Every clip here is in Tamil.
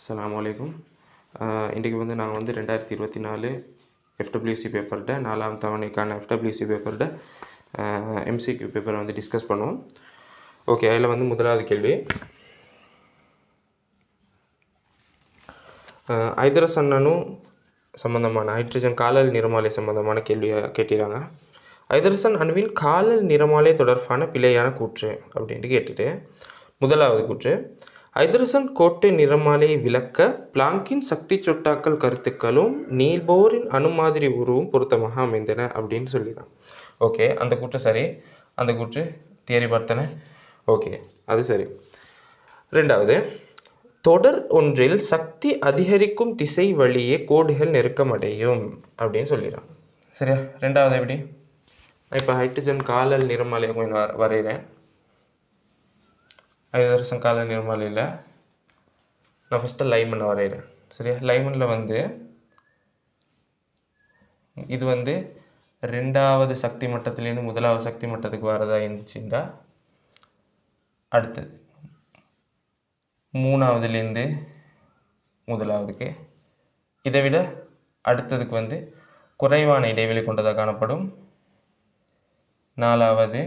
அஸ்ஸலாமு அலைக்கும். இன்றைக்கி நாங்கள் 2024 எஃப்டபிள்யூசி பேப்பர்கிட்ட 4ஆம் தவணைக்கான எஃப்டபிள்யூசி பேப்பர்கிட்ட எம்சிக்யூ பேப்பரை டிஸ்கஸ் பண்ணுவோம். ஓகே, அதில் முதலாவது கேள்வி, ஐதரசன் அணு சம்பந்தமான ஹைட்ரஜன் காலல் நிறமாலை சம்பந்தமான கேள்வியை கேட்டிருக்காங்க. ஐதரசன் அணுவின் காலல் நிறமாலை தொடர்பான பிழையான கூற்று அப்படின்ட்டு கேட்டுட்டு, முதலாவது கூற்று, ஐதரசன் கோட்டை நிறமாலையை விளக்க பிளாங்கின் சக்தி சொட்டாக்கல் கருத்துக்களும் நீல்போரின் அணுமாதிரி உருவும் பொருத்தமாக அமைந்தன அப்படின்னு சொல்லிடுறான். ஓகே, அந்த கூற்று சரி, அந்த கூற்று தியரி பார்த்தன. ஓகே, அது சரி. ரெண்டாவது, தொடர் ஒன்றில் சக்தி அதிகரிக்கும் திசை வழியே கோடுகள் நெருக்கமடையும் அப்படின்னு சொல்லிடுறான். சரியா? ரெண்டாவது எப்படி? இப்போ ஹைட்ரஜன் காலல் நிறமாலையை கொஞ்சம் வரைகிறேன். ஐதரசன் காலல் நிறமாலையில் நான் ஃபஸ்ட்டு லைமன் வரைகிறேன். சரியா? லைமனில் இது ரெண்டாவது சக்தி மட்டத்திலேருந்து முதலாவது சக்தி மட்டத்துக்கு வரதா இருந்துச்சுண்டா, அடுத்தது மூணாவதுலேருந்து முதலாவதுக்கு, இதை விட அடுத்ததுக்கு குறைவான இடைவெளி கொண்டதாக காணப்படும். நாலாவது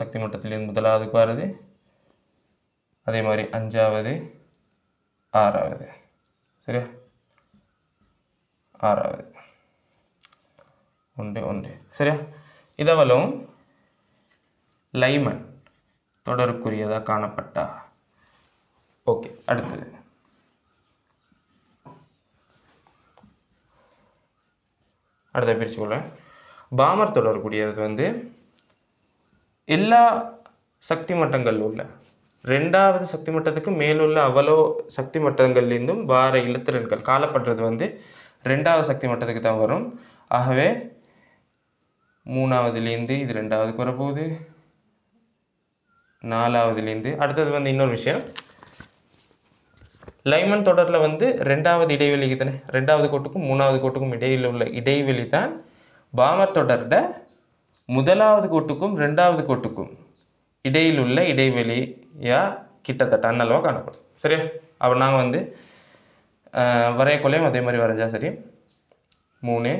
சக்தி மட்டத்திலேருந்து முதலாவதுக்கு வருது. அதே மாதிரி அஞ்சாவது, ஆறாவது. சரியா? ஆறாவது ஒன்று. சரியா? இதவளும் லைமன் தொடருக்குரியதாக காணப்பட்டா. ஓகே, அடுத்தது பிரிச்சுக்கொள்ள, பாமர் தொடர்புடையது எல்லா சக்தி மட்டங்களில் உள்ள ரெண்டாவது சக்தி மட்டத்துக்கு மேலுள்ள அவ்வளோ சக்தி மட்டங்கள்லேருந்தும் வார இலத்திரன்கள் காலப்படுறது ரெண்டாவது சக்தி மட்டத்துக்கு தான் வரும். ஆகவே மூணாவதுலேருந்து இது ரெண்டாவதுக்கு வரப்போகுது. நாலாவதுலேருந்து அடுத்தது இன்னொரு விஷயம், லைமன் தொடரில் ரெண்டாவது இடைவெளிக்கு தானே, ரெண்டாவது கோட்டுக்கும் மூணாவது கோட்டுக்கும் இடையில் உள்ள இடைவெளி தான் பாமர் தொடரில் முதலாவது கோட்டுக்கும் ரெண்டாவது கோட்டுக்கும் இடையில் உள்ள இடைவெளியாக கிட்டத்தட்ட அன்னளவாக காணப்படும். சரியா? அப்போ நாங்கள் வரையக்குள்ளையும் அதே மாதிரி வரைஞ்சா சரி. 3,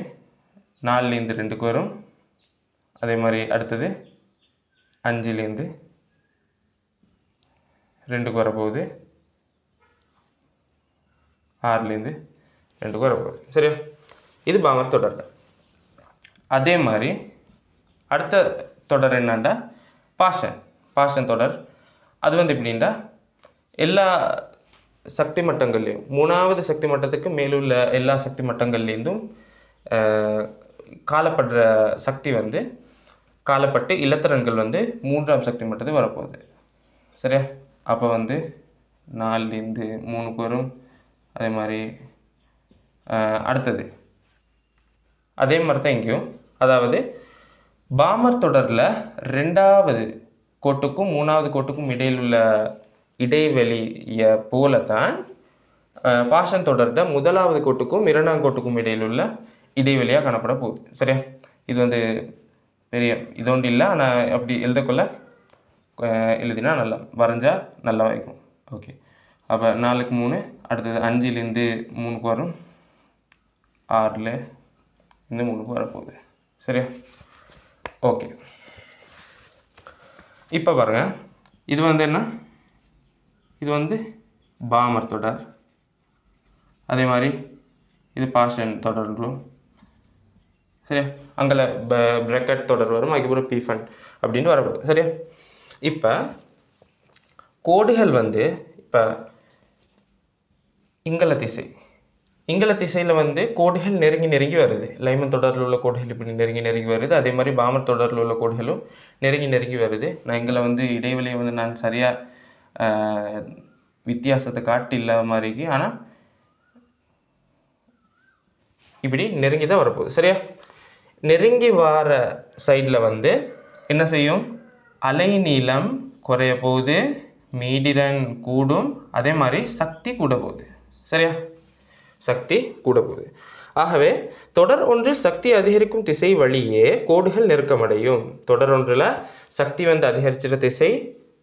4லேருந்து 2க்கு வரும். அதே மாதிரி அடுத்தது 5லேருந்து 2க்கு வரப்போகுது. 6லேருந்து 2க்கு வரப்போகுது. சரியா? இது பாமர் தொடரில். அதே மாதிரி அடுத்த தொடர் என்னண்டா பாஷன் தொடர். அது எப்படின்னா, எல்லா சக்தி மட்டங்கள்லேயும் மூணாவது சக்தி மட்டத்துக்கு மேலுள்ள எல்லா சக்தி மட்டங்கள்லேருந்தும் காலப்படுற சக்தி காலப்பட்டு இலத்திரன்கள் மூன்றாம் சக்தி மட்டத்துக்கு வரப்போகுது. சரியா? அப்போ 4லேருந்து 3க்கு வரும். அதே மாதிரி அடுத்தது அதே மாதிரி தான் இங்கேயும், அதாவது பாமர் தொடரில் ரெண்டாவது கோட்டுக்கும் மூணாவது கோட்டுக்கும் இடையில் உள்ள இடைவெளியை போல தான் பாஷன் தொடரில் முதலாவது கோட்டுக்கும் இரண்டாம் கோட்டுக்கும் இடையில் உள்ள இடைவெளியாக காணப்பட போகுது. சரியா? இது பெரிய இதொன்று இல்லை, ஆனால் அப்படி எழுதக்குள்ள எழுதினா நல்லா வரைஞ்சா நல்லா வைக்கும். ஓகே, அப்போ 4க்கு 3, அடுத்தது 5லேருந்து 3க்கு வரும். 6லேருந்து 3க்கு வரப்போகுது. சரியா? ஓகே, இப்போ பாருங்கள், இது என்ன, இது பாமர் தொடர். அதே மாதிரி இது பாஷன் தொடரும். சரியா? அங்கே பிரக்கெட் தொடர் வரும், அதுக்கப்புறம் பீஃபன் அப்படின்னு வரப்போகுது. சரியா? இப்போ கோடுகள் இப்போ இங்கல திசையில் கோடுகள் நெருங்கி வருது. லைமன் தொடரில் உள்ள கோடுகள் இப்படி நெருங்கி வருது. அதே மாதிரி பாமர் தொடரில் உள்ள கோடுகளும் நெருங்கி வருது. நான் இங்கே இடைவெளியை நான் சரியாக வித்தியாசத்தை காட்டி இல்லாத மாதிரிக்கு, ஆனால் இப்படி நெருங்கி தான் வரப்போகுது. சரியா? நெருங்கி வர சைடில் என்ன செய்யும், அலை நீளம் குறைய போகுது, மீடிரன் கூடும், அதே மாதிரி சக்தி கூட போகுது. சரியா? சக்தி கூட போகுது. ஆகவே தொடர் ஒன்றில் சக்தி அதிகரிக்கும் திசை வழியே கோடுகள் நெருக்கமடையும். தொடர் ஒன்றில் சக்தி அதிகரிச்சிற திசை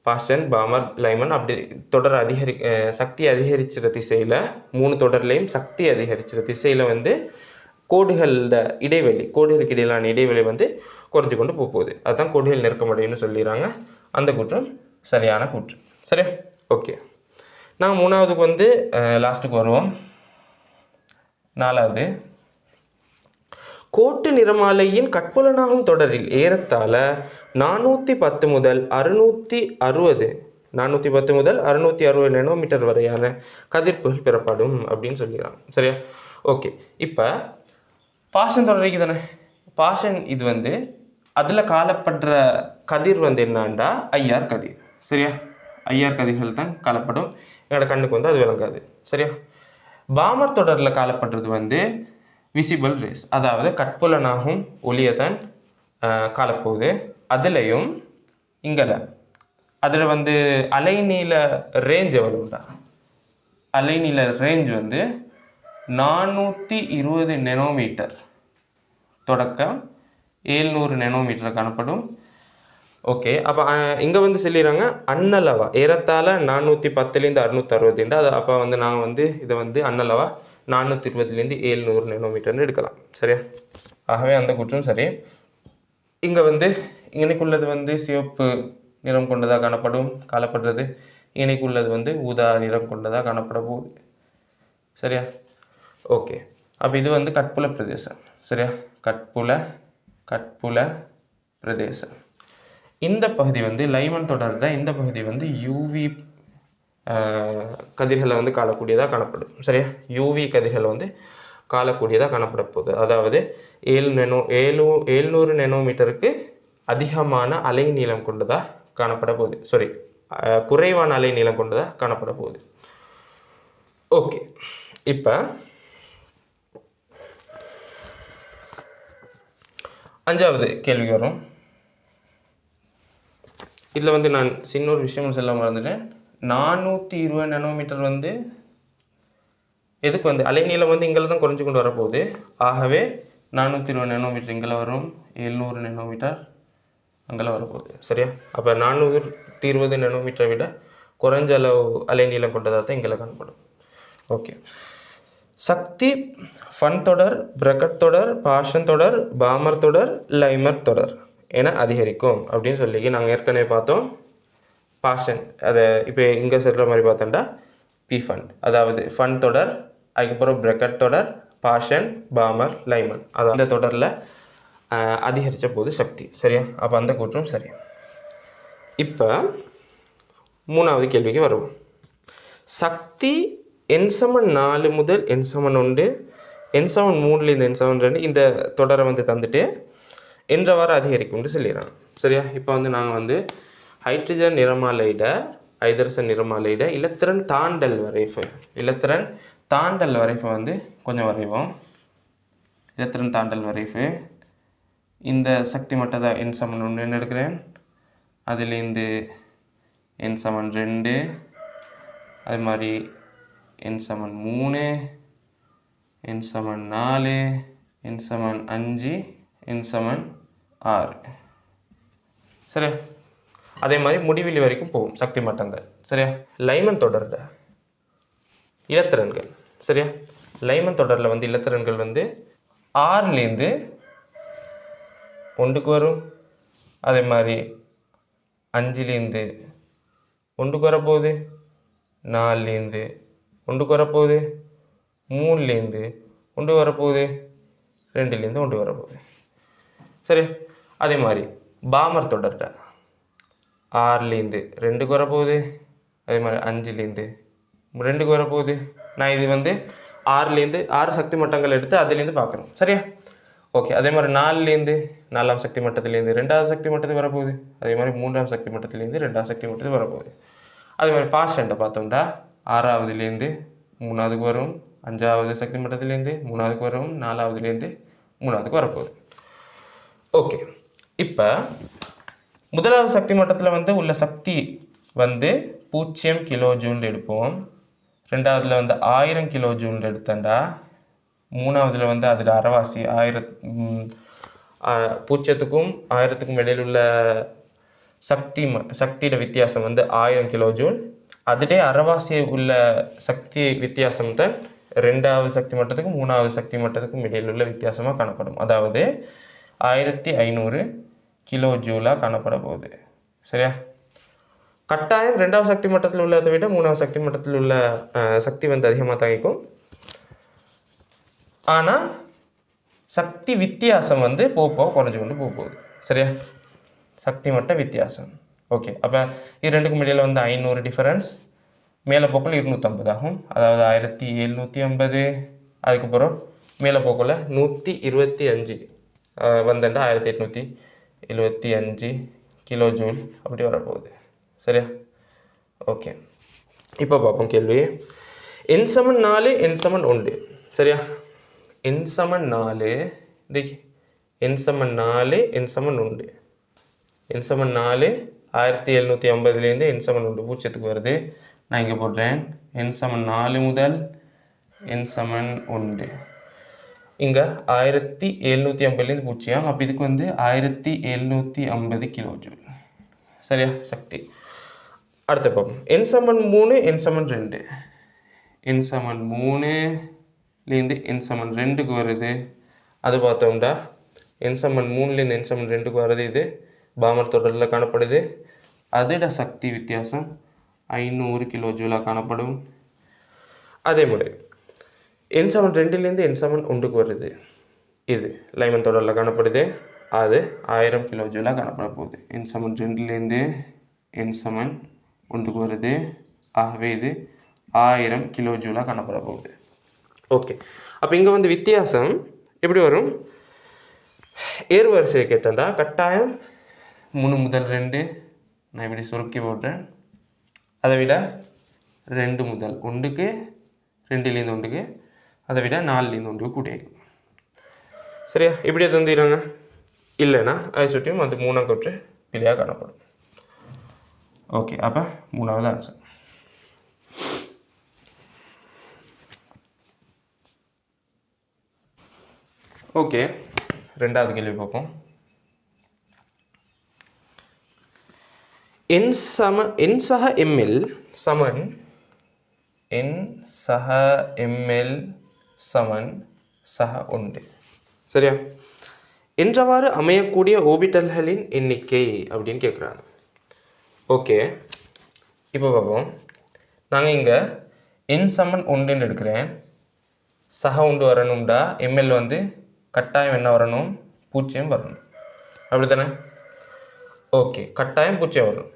பாஷன், பாமர், லைமன் அப்படி தொடர் சக்தி அதிகரிச்சிற திசையில் 3 தொடர்லையும் சக்தி அதிகரிச்சிற திசையில் வந்து கோடுகளுக்கு இடையிலான இடைவெளி வந்து குறைஞ்சி கொண்டு போகுது. அதுதான் கோடுகள் நெருக்கமடைன்னு சொல்லிடுறாங்க. அந்த கூற்றம் சரியான கூற்று. சரியா? ஓகே, நான் 3வதுக்கு வந்து லாஸ்ட்டுக்கு வருவோம். 4வது, கோட்டு நிறமாலையின் கட்புலனாகும் தொடரில் ஏறத்தாழ 410 முதல் 660 நெனோமீட்டர் வரையான கதிர்ப்புகள் பெறப்படும் அப்படின்னு சொல்லிடுறாங்க. சரியா? ஓகே, இப்போ பாஷன் தொடரிக்கு தானே. பாஷன் இது வந்து அதில் காலப்படுற கதிர் வந்து என்னான்டா ஐஆர் கதிர். சரியா? ஐஆர் கதிர்கள் தான் காலப்படும். எங்களோட கண்ணுக்கு வந்து அது விளங்காது. சரியா? பாமர் தொடரில் காலப்படுறது வந்து விசிபிள் ரேஸ், அதாவது கட்புலனாகும் ஒளியை தான் காலப்போகுது. அதுலேயும் அதில் வந்து அலைநீள ரேஞ்ச் எவ்வளோண்டா? அலைநீள ரேஞ்ச் வந்து 420 நெனோமீட்டர் தொடக்கம் 700 நெனோமீட்டர் காணப்படும். ஓகே, அப்போ இங்கே வந்து சொல்லிடுறாங்க அன்னளவா ஏறத்தாழ 410லேருந்து 660. அது அப்போ வந்து நாங்கள் வந்து இதை வந்து அன்னளவா 420லேருந்து 700 நெனோமீட்டர்னு எடுக்கலாம். சரியா? ஆகவே அந்த குற்றம் சரி. இங்கே வந்து இங்கனைக்குள்ளது வந்து சிவப்பு நிறம் கொண்டதாக காணப்படுறது. இங்கனைக்குள்ளது வந்து ஊதா நிறம் கொண்டதாக காணப்பட போகுது. சரியா? ஓகே, அப்போ இது வந்து கட்புல பிரதேசம். சரியா? கட்புல பிரதேசம். இந்த பகுதி வந்து லைமன் தொடர்ற இந்த பகுதி வந்து யூவி கதிர்களை வந்து காணக்கூடியதாக காணப்படும். சரியா? யூவி கதிர்களை வந்து காணக்கூடியதாக காணப்பட போகுது. அதாவது 700 நெனோமீட்டருக்கு அதிகமான அலை நீளம் கொண்டதாக காணப்பட போகுது. குறைவான அலை நீளம் கொண்டதாக காணப்பட போகுது. ஓகே, இப்போ 5வது கேள்வி வரும். இதில் வந்து நான் சின்ன ஒரு விஷயம் சொல்ல மறந்துட்டேன். 420 நெனோமீட்டர் வந்து எதுக்கு வந்து அலைநீளம் வந்து இங்கே தான் குறைஞ்சி கொண்டு வரப்போகுது. ஆகவே 420 நெனோமீட்டர் இங்கே வரும், 700 நெனோமீட்டர் அங்கே வரப்போகுது. சரியா? அப்போ 420 நெனோமீட்டரை விட குறைஞ்ச அளவு அலைநீளம் கொண்டதாக தான் இங்கே காணப்படும். ஓகே, சக்தி ஃபன் தொடர், பிரகட் தொடர், பாஷன் தொடர், பாமர் தொடர், லைமர் தொடர் என அதிகரிக்கும் அப்படின்னு சொல்லி நாங்கள் ஏற்கனவே பார்த்தோம். பாஷன் அதை இப்போ இங்கே சொல்கிற மாதிரி பார்த்தோம்டா பி ஃபன், அதாவது ஃபன் தொடர், அதுக்கப்புறம் பிரகட் தொடர், பாஷன், பாமர், லைமன், அது அந்த தொடரில் அதிகரித்த போது சக்தி. சரியா? அப்போ அந்த கூற்றும் சரி. இப்போ 3வது கேள்விக்கு வருவோம். சக்தி N=4 முதல் N=1, N=3லேருந்து N=2 இந்த தொடரை வந்து தந்துட்டு என்றவாறு அதிகரிக்கும்னு சொல்லிடுறாங்க. சரியா? இப்போ வந்து நாங்கள் வந்து ஹைட்ரஜன் நிறமாலையிட ஐதரசன் நிறமாலையிட இலத்திரன் தாண்டல் வரைஃபை வந்து கொஞ்சம் வரைவோம். இலத்திரன் தாண்டல் வரைஃபு இந்த சக்தி மட்டத்தை N=1 எடுக்கிறேன். அதுலேருந்து N=2, அது மாதிரி N=3, N=4, N=5, N=6. சரியா? அதே மாதிரி முடிவிலி வரைக்கும் போகும் சக்தி மட்டங்கள். சரியா? லைமன் தொடரில் இலத்திரன்கள். சரியா? லைமன் தொடரில் வந்து இலத்திரன்கள் வந்து 6லேருந்து 1க்கு வரும். அதே மாதிரி 5லேருந்து 1க்கு வரப்போகுது, 4லேருந்து 1க்கு வரப்போகுது, 3லேருந்து 1 வரப்போகுது, 2லேருந்து 1 வரப்போகுது. சரி, அதே மாதிரி பாமர் தொடர்கிட்ட 6லேருந்து 2க்கு வரப்போகுது, அதே மாதிரி 5லேருந்து 2க்கு வரப்போகுது. நான் இது வந்து 6லேருந்து 6 சக்தி மட்டங்கள் எடுத்து அதுலேருந்து பார்க்குறோம். சரியா? ஓகே, அதே மாதிரி 4லேருந்து 4ஆம் சக்தி மட்டத்துலேருந்து 2வது சக்தி மட்டத்துக்கு வரப்போகுது, அதே மாதிரி 3ஆம் சக்தி மட்டத்துலேருந்து 2வது சக்தி மட்டத்துக்கு வரப்போகுது. அதே மாதிரி பாஷன்ட்டை பார்த்தோம்னா 6வதுலேருந்து 3வதுக்கு வரும், 5வது சக்தி மட்டத்துலேருந்து 3வதுக்கு வரும், 4வதுலேருந்து 3வதுக்கு வரப்போகுது. ஓகே, இப்போ 1வது சக்தி மட்டத்தில் வந்து உள்ள சக்தி வந்து 0 கிலோ ஜூல் எடுப்போம். 2வதுல வந்து 1000 கிலோ ஜூல் எடுத்தேன்டா. 3வதுல வந்து அதில் அரைவாசி 0க்கும் 1000க்கும் இடையில் உள்ள சக்தியோட வித்தியாசம் வந்து 1000 கிலோ ஜூல். அதுவே அரைவாசி உள்ள சக்தி வித்தியாசம் தான் 2வது சக்தி மட்டத்துக்கும் 3வது சக்தி மட்டத்துக்கும் இடையில் உள்ள வித்தியாசமாக காணப்படும். அதாவது 1500 கிலோ ஜூலாக காணப்பட போகுது. சரியா? கட்டாயம் 2வது சக்தி மட்டத்தில் உள்ளதை விட 3வது சக்தி மட்டத்தில் உள்ள சக்தி வந்து அதிகமாக தாங்கிக்கும். ஆனால் சக்தி வித்தியாசம் வந்து போக குறைஞ்சு கொண்டு போகுது. சரியா? சக்தி மட்ட வித்தியாசம். ஓகே, அப்போ இது ரெண்டுக்கும் இடையில் வந்து 500 டிஃபரன்ஸ். மேலே போக்கில் 250 ஆகும். அதாவது 1750. அதுக்கப்புறம் மேலே போக்கில் 125 வந்தேன்டா 1875 கிலோ ஜூல் அப்படி வரப்போகுது. சரியா? ஓகே, இப்போ பார்ப்போம் கேள்வி. n = 4 n = 1. சரியா? n = 4 देखिए n = 4 n = 1. n = 4 1750லேருந்து n = 1 பூஜ்ஜியத்துக்கு வருது. நான் இங்கே போடுறேன் n = 4 முதல் n = 1. இங்கே 1750லேருந்து பூஜ்ஜியம். அப்போ இதுக்கு வந்து 1750 கிலோ ஜூல். சரியா? சக்தி. அடுத்த பார்ப்போம். n = 3 n = 2. n = 3லேருந்து n = 2க்கு வருது. அது பார்த்தோம்டா n = 3லேருந்து n = 2க்கு வருது. இது பாமர் தொடரில் காணப்படுது. அதோட சக்தி வித்தியாசம் 500 கிலோ ஜூலாக காணப்படும். அதே மாதிரி n = 2லேருந்து n = 1க்கு வருது. இது லைமன் தொடரில் காணப்படுது. அது 1000 கிலோ ஜூலாக காணப்பட போகுது. n = 2லேருந்து n = 1க்கு வருது. ஆகவே இது 1000 கிலோ ஜூலாக காணப்பட போகுது. ஓகே, அப்போ இங்கே வந்து வித்தியாசம் எப்படி வரும்? ஏறுவரிசையை கேட்டேன்டா. கட்டாயம் 3 முதல் 2 நான் இப்படி சுருக்கி போடுறேன். அதை விட 2 முதல் 1க்கு, 2லேருந்து 1க்கு, அதை விட 4லேருந்து 1க்கு கூட்டியிருக்கும். சரியா? இப்படியே தந்துடுறாங்க. இல்லைன்னா அதை சுற்றியும் அது 3ஆம் கூற்று பிழையாக காணப்படும். ஓகே, அப்போ 3வது ஆன்சர். ஓகே, 2வது கேள்வி பார்ப்போம். n सह ml समन n सह ml समन सह உண்டு. சரியா? என்றவாறு அமையக்கூடிய ஓபிட்டல்களின் எண்ணிக்கை அப்படின்னு கேட்குறாங்க. ஓகே, இப்போ பார்ப்போம். நாங்கள் இங்கே n = 1 எடுக்கிறேன். சக உண்டு வரணும்டா ml வந்து கட்டாயம் என்ன வரணும்? 0 வரணும். அப்படி தானே? ஓகே, கட்டாயம் 0 வரணும்.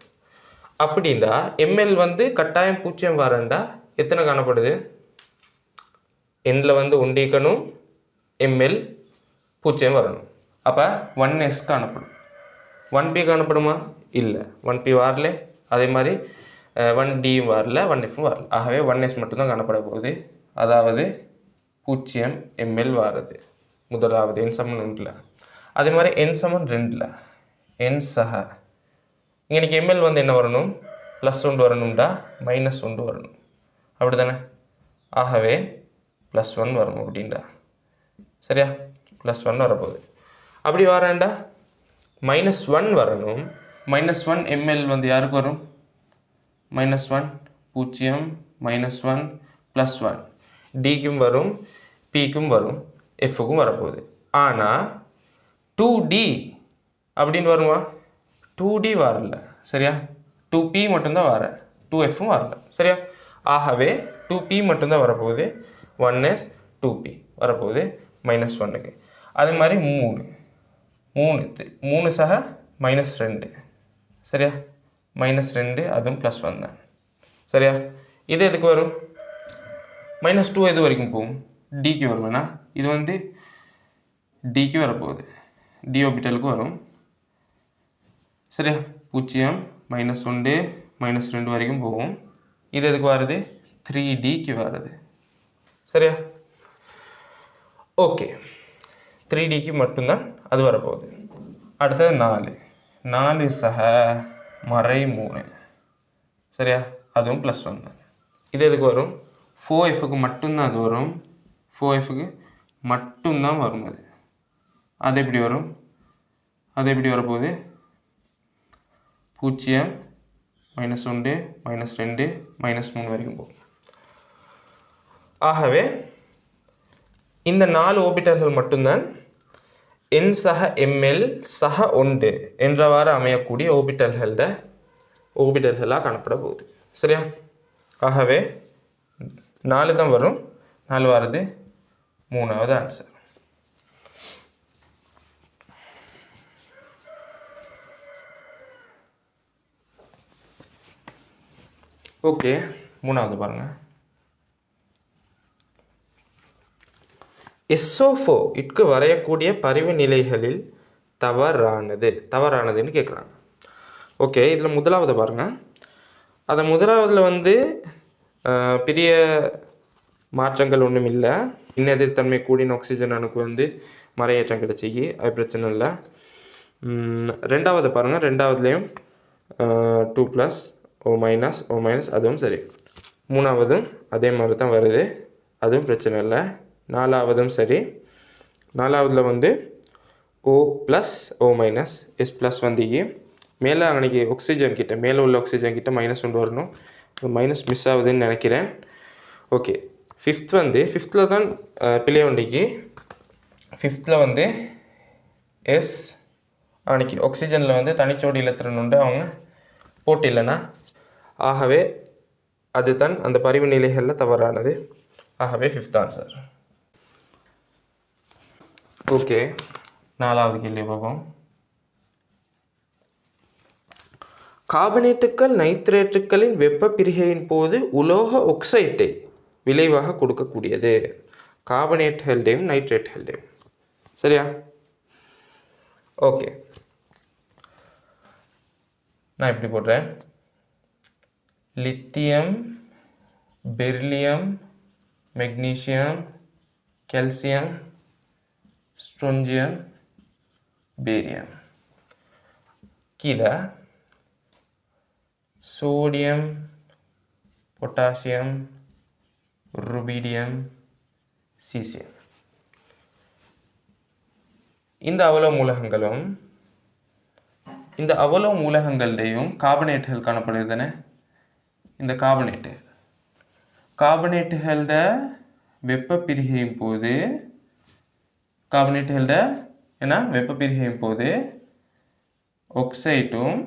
அப்படின்னா ml வந்து கட்டாயம் 0 வரண்டா எத்தனை காணப்படுது? எண்ணில் வந்து உண்டிக்கணும், ml 0 வரணும். அப்போ 1s காணப்படும். 1p காணப்படுமா? இல்லை, 1p வரல. அதே மாதிரி 1d வரல, 1f வரல. ஆகவே 1s மட்டும்தான் காணப்பட போகுது. அதாவது 0 ml வாருது முதலாவது n = 1. அதே மாதிரி n = 2. n சக இங்கே ml வந்து என்ன வரணும்? +1 வரணும்டா -1 வரணும். அப்படி தானே? ஆகவே +1 வரணும் அப்படின்டா. சரியா? +1 வரப்போகுது. அப்படி வரேன்டா -1 வரணும். -1 ml வந்து யாருக்கு வரும்? -1 0 -1 +1 டிக்கும் வரும், பிக்கும் வரும், எஃப்க்கும் வரப்போகுது. ஆனால் 2d அப்படின்னு வருமா? 2d வரல. சரியா? 2p மட்டும்தான் வர, 2fம் வரல. சரியா? ஆகவே 2p மட்டும்தான் வரப்போகுது. 1s 2p வரப்போகுது -1க்கு. அதே மாதிரி 3 சக -2. சரியா? -2 அதுவும் +1 தான். சரியா? இது எதுக்கு வரும்? -2 எது வரைக்கும் போகும்? டிக்கு வரும்னா இது வந்து டிக்கு வரப்போகுது, டி ஆர்பிட்டலுக்கு வரும். சரியா? 0 -1 -2 வரைக்கும் போகும். இது எதுக்கு வருது? 3dக்கு வருது. சரியா? ஓகே, 3dக்கு மட்டும்தான் அது வரப்போகுது. அடுத்தது 4 சக -3. சரியா? அதுவும் +1 தான். இது எதுக்கு வரும்? 4fக்கு மட்டும்தான் அது வரும். 4fக்கு மட்டும்தான் வரும். அது எப்படி வரும்? அது எப்படி வரப்போகுது? 0 -1 -2 -3 வரைக்கும் போகும். ஆகவே இந்த 4 ஓபிட்டல்கள் மட்டும்தான் n சக ml சக 1 என்றவாறு அமையக்கூடிய ஓபிட்டல்களாக காணப்பட போகுது. சரியா? ஆகவே 4 தான் வரும். 4 வரது 3வது ஆன்சர். ஓகே, 3வது பாருங்க. SO4 இற்கு வரையக்கூடிய பரிவு நிலைகளில் தவறானதுன்னு கேட்குறாங்க. ஓகே, இதில் முதலாவது பாருங்கள். அதை முதலாவதில் பெரிய மாற்றங்கள் ஒன்றும் இல்லை. எதிர்த்தன்மை கூடின ஆக்சிஜன் அணுக்கு மறையேற்றம் கிடைச்சிக்கி, அது பிரச்சனை இல்லை. ரெண்டாவது பாருங்கள். ரெண்டாவதுலேயும் 2+, O-, அதுவும் சரி. மூணாவதும் அதே மாதிரி தான் வருது, அதுவும் பிரச்சனை இல்லை. நாலாவதும் சரி. நாலாவதில் O+, O-, S+ வந்தீங்க. மேலே அன்றைக்கி ஆக்சிஜன் கிட்ட, மேலே உள்ள ஆக்சிஜன் கிட்ட -1 வரணும். மைனஸ் மிஸ் ஆகுதுன்னு நினைக்கிறேன். ஓகே, ஃபிஃப்த்தில் தான் பிள்ளை வண்டிக்கு. ஃபிஃப்த்தில் எஸ் அன்றைக்கி ஆக்சிஜனில் தனிச்சோடி இலத்திரன் உண்டு, அவங்க போட்டு இல்லைன்னா. ஆகவே அதுதான் அந்த பரிவு நிலைகளில் தவறானது. ஆகவே 5th ஆன்சர். ஓகே, 4வது கேள்வி பார்ப்போம். கார்பனேட்டுக்கள் நைட்ரேட்டுக்களின் வெப்ப பிரிகையின் போது உலோக ஒக்சைட்டை விளைவாக கொடுக்கக்கூடியது. கார்பனேட்டுகள்டையும் நைட்ரேட்டுகள்டையும். சரியா? ஓகே, நான் இப்படி போடுறேன். Lithium, beryllium, magnesium, calcium, strontium, barium. கீழே சோடியம், பொட்டாசியம், ருபீடியம், சீசியம். இந்த அவ்வளோ மூலகங்கள்லேயும் கார்பனேட்டுகள் காணப்படுதுன்னு. இந்த கார்பனேட்டுகளோட வெப்ப பிரிகையும் போது ஆக்சைட்டும்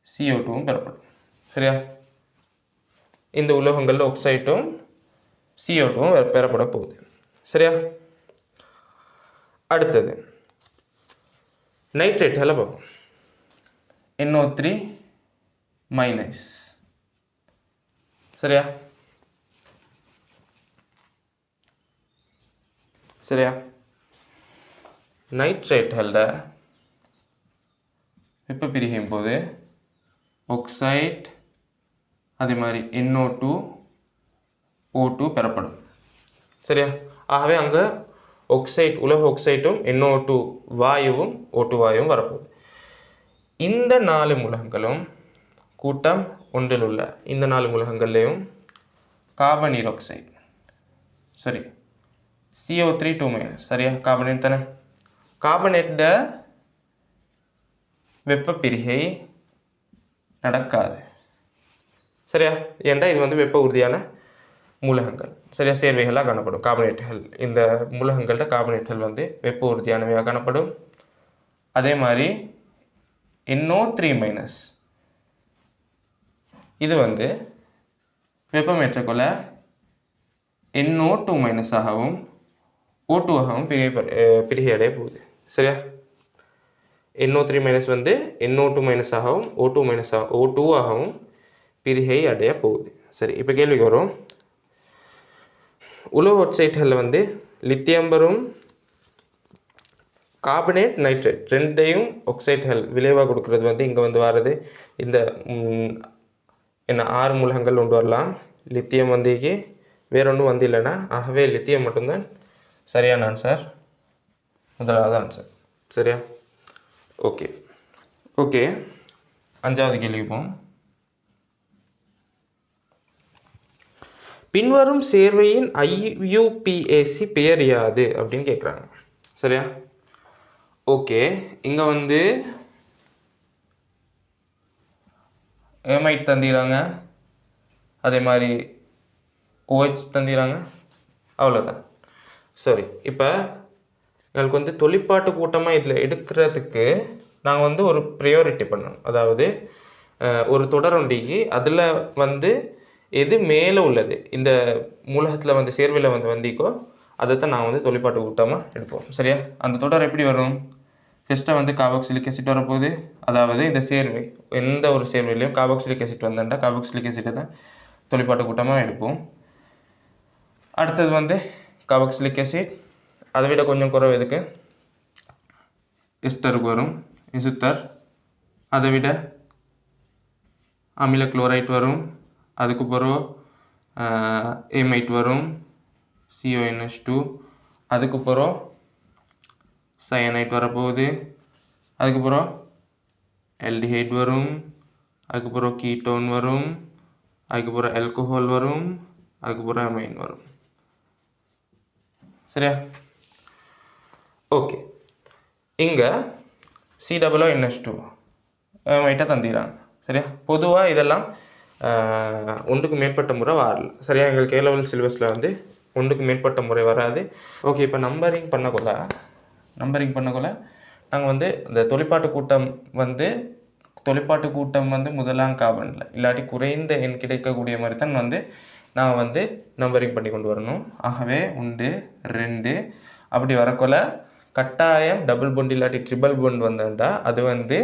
CO2 பெறப்படும். சரியா? இந்த உலோகங்களில் ஆக்சைட்டும் CO2 பெறப்பட போகுது. சரியா? அடுத்தது நைட்ரேட்டுகளை பார்ப்போம். NO3-. சரியா? நைட்ரேட்டுகளோட வெப்ப பிரிகையும் போது ஆக்சைட் அதே மாதிரி NO2, O2 பெறப்படும். சரியா? ஆகவே அங்கே உலோக ஆக்சைட்டும் NO2 வாயுவும் O2 வாயுவும் வரப்போகுது. இந்த 4 மூலகங்களும் கூட்டம் ஒன்றில் உள்ள இந்த 4 மூலகங்கள்லேயும் கார்பனீர் ஆக்சைடு சரி CO3 சரியா? கார்பனேட் தானே. கார்பனேட்டோட வெப்ப பிரிகை நடக்காது. சரியா? ஏன்டா இது வெப்ப உறுதியான மூலகங்கள். சரியா? சேர்வைகளாக காணப்படும் கார்பனேட்டுகள். இந்த மூலகங்கள்ட கார்பனேட்டுகள் வெப்ப உறுதியானவையாக காணப்படும். அதே மாதிரி NO3- இது வெப்பமேற்றக்குள்ள NO2- ஆகவும் O2 ஆகவும் பிரிகை அடைய போகுது. சரியா? NO3- NO2- ஆகவும் O2 ஆகவும் பிரிகை அடைய போகுது. சரி, இப்போ கேள்விக்கு வரும். உலோக ஆக்சைடுகளில் லித்தியம் வரும், கார்பனேட், நைட்ரேட் ரெண்டையும் ஆக்சைடுகள் விளைவாக கொடுக்கறது இங்கே வர்றது இந்த 6 மூலகங்கள் கொண்டு வரலாம். லித்தியம் இங்கே வேற ஒன்றும் இல்லைன்னா, ஆகவே லித்தியம் மட்டும்தான் சரியான ஆன்சர், முதலாவது ஆன்சர். சரியா? ஓகே, 5வது கேள்வி போம். பின்வரும் சேர்வையின் IUPAC பெயர் யாது அப்படின்னு கேட்குறாங்க. சரியா? ஓகே, இங்கே ஏமைட் தந்திராங்க, அதே மாதிரி OH தந்திராங்க. அவ்வளோதான். சரி, இப்போ எங்களுக்கு வந்து தொழிற்பாட்டு கூட்டமாக இதில் எடுக்கிறதுக்கு நாங்கள் வந்து ஒரு ப்ரையாரிட்டி பண்ணணும். அதாவது ஒரு தொடரொண்டிக்கு அதில் வந்து எது மேலே உள்ளது இந்த மூலகத்தில் வந்து சேர்வையில் வந்து வந்திக்கோ அதைத்தான் நான் வந்து தொழிற்பாட்டு கூட்டமாக எடுப்போம். சரியா? அந்த தொடர் எப்படி வரும்? ஃபஸ்ட்டாக வந்து கார்பாக்சிலிக் ஆசிட் வரப்போகுது. அதாவது இந்த சேர்வை எந்த ஒரு சேர்வையிலையும் கார்பாக்சிலிக் ஆசிட் வந்தாண்டா கார்பாக்சிலிக் ஆசிட்டை தான் தொழிற்பாட்டு கூட்டமாக எடுப்போம். அடுத்தது வந்து கார்பாக்சிலிக் ஆசிட், அதை விட கொஞ்சம் குறைவு எதுக்கு எஸ்டருக்கு வரும், எசுத்தர். அதை விட அமில குளோரைட் வரும், அதுக்கு பிறகு ஏமைட் வரும், CONH2. அதுக்கு பிறகு சயனைட் வரப்போகுது. அதுக்கு பிறகு ஆல்டிஹைட் வரும், அதுக்கு பிறகு கீட்டோன் வரும், அதுக்கு பிறகு ஆல்கஹால் வரும், அதுக்கு பிறகு அமைன் வரும். சரியா? ஓகே, இங்கே COOH2 அமைட்டை தந்திராங்க. சரியா? பொதுவாக இதெல்லாம் ஒன்றுக்கு மேற்பட்ட முறை வரல. சரியா? எங்களுக்கு A லெவல் சிலபஸில் வந்து ஒன்றுக்கு மேற்பட்ட முறை வராது. ஓகே, இப்போ நம்பரிங் பண்ணக்குள்ள நாங்கள் வந்து இந்த தொழிற்பாட்டு கூட்டம் வந்து முதலாம் கார்பனில் இல்லாட்டி குறைந்த எண் கிடைக்கக்கூடிய மாதிரி தான் வந்து நான் வந்து நம்பரிங் பண்ணி கொண்டு வரணும். ஆகவே 1 2 அப்படி வரக்குள்ள கட்டாயம் டபுள் பொண்ட் இல்லாட்டி ட்ரிபிள் பொண்ட் வந்தோம்டா அது வந்து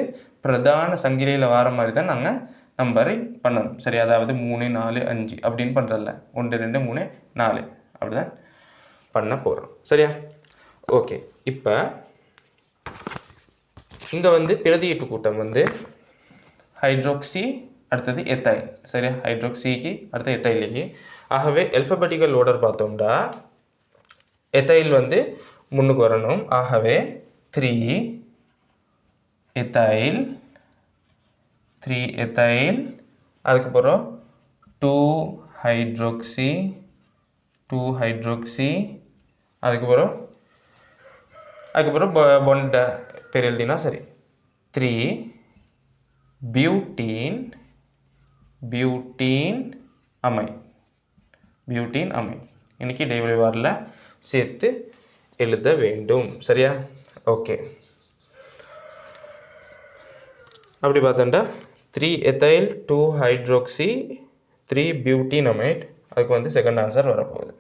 பிரதான சங்கிலியில் வர மாதிரி தான் நாங்கள் நம்பரிங் பண்ணணும். சரி, அதாவது 3 4 5 அப்படின்னு பண்ணுறதில்ல, 1 2 3 4 அப்படி தான் பண்ண போகிறோம். சரியா? ஓகே, இப்போ இங்கே வந்து பிரதியீட்டு கூட்டம் வந்து ஹைட்ரோக்சி அடுத்தது எத்தைல். சரியா? ஹைட்ரோக்சிக்கு அடுத்து எத்தைலுக்கு. ஆகவே அல்ஃபபெட்டிக்கல் ஆர்டர் பார்த்தோம்னா எத்தைல் வந்து முன்னுக்கு வரணும். ஆகவே 3 எத்தைல், அதுக்கப்புறம் 2 ஹைட்ரோக்சி, அதுக்கப்புறம் பொண்ட பேர் எழுதினா சரி. 3 பியூட்டீன் அமைன். இன்னைக்கு டெய்லி வாரில் சேர்த்து எழுத வேண்டும். சரியா? ஓகே, அப்படி பார்த்தோம்டா 3 எத்தைல் 2 ஹைட்ரோக்சி 3 பியூட்டின் அமைட். அதுக்கு வந்து செகண்ட் ஆன்சர் வரப்போகுது.